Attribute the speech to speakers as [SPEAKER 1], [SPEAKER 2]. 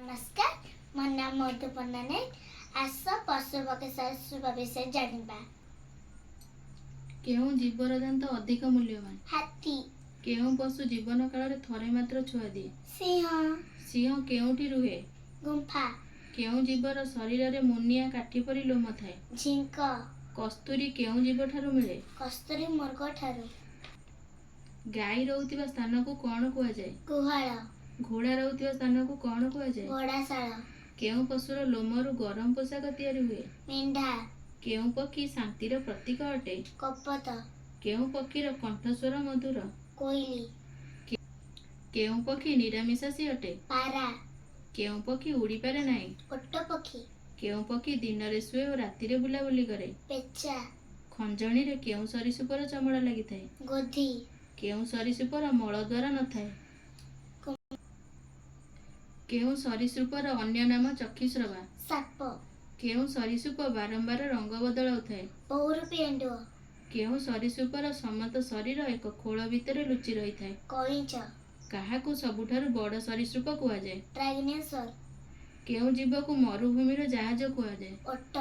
[SPEAKER 1] नमस्कार मो नाम मधुपर्णा नायक। आस पशु पक्षी सरीसृप विषय जानिबा।
[SPEAKER 2] केउं जीवर दांत अधिक मूल्यवान?
[SPEAKER 1] हाथी।
[SPEAKER 2] केउं पशु जीवन काल थरे मात्र छुआ दिए?
[SPEAKER 1] सिंह।
[SPEAKER 2] सिंह केउंठी रुहे?
[SPEAKER 1] गुंफा।
[SPEAKER 2] केउं जीवर शरीर रे मुनिया काठी परि लोम थाए?
[SPEAKER 1] झिंक।
[SPEAKER 2] कस्तूरी केउं जीव ठारू मिले?
[SPEAKER 1] कस्तूरी मृग ठारू।
[SPEAKER 2] गाई रहुतिबा स्थान को कौन कुआ जाए?
[SPEAKER 1] गुहाळ।
[SPEAKER 2] घोड़ा रहुतिबा स्थान को कौन कुआ जाए?
[SPEAKER 1] घोड़ाशाळ।
[SPEAKER 2] केउं पशुर लोमरु गरम पोशाक तैयारी हुए?
[SPEAKER 1] मेंढा।
[SPEAKER 2] केउं पक्षी शांतिर प्रतीक अटे?
[SPEAKER 1] कपत।
[SPEAKER 2] केउं पक्षीर कंठस्वर मधुर?
[SPEAKER 1] कोइली।
[SPEAKER 2] केउं पक्षी निरामिषासी अटे?
[SPEAKER 1] पारा।
[SPEAKER 2] केउं पक्षी उड़ी पारे नाही?
[SPEAKER 1] ओट पक्षी।
[SPEAKER 2] केउं पक्षी दिन रे शुए और राति रे बुलाबुली करे?
[SPEAKER 1] पेचा।
[SPEAKER 2] खंजणी रे केउं सरीसृपर चमड़ा लागि थाए?
[SPEAKER 1] गोधी।
[SPEAKER 2] केउं सरीसृपर मल द्वारा न थाए? केउं सरीसृपर अन्य नाम चक्षुश्रवा?
[SPEAKER 1] साप।
[SPEAKER 2] केउं सरीसृप बारंबार रंग बदलाउ थाए?
[SPEAKER 1] बहुरूपी एंडुओ।
[SPEAKER 2] केउं सरीसृपर समस्त शरीर एक खोल भितर लुचि रही थाए?
[SPEAKER 1] कइंच।
[SPEAKER 2] काहाकू सबुठारु बड़ सरीसृप कुआ जाए?
[SPEAKER 1] डायनासोर।
[SPEAKER 2] केउं जीव को मरुभूमिर जहाज कुआ जाए?
[SPEAKER 1] ओट।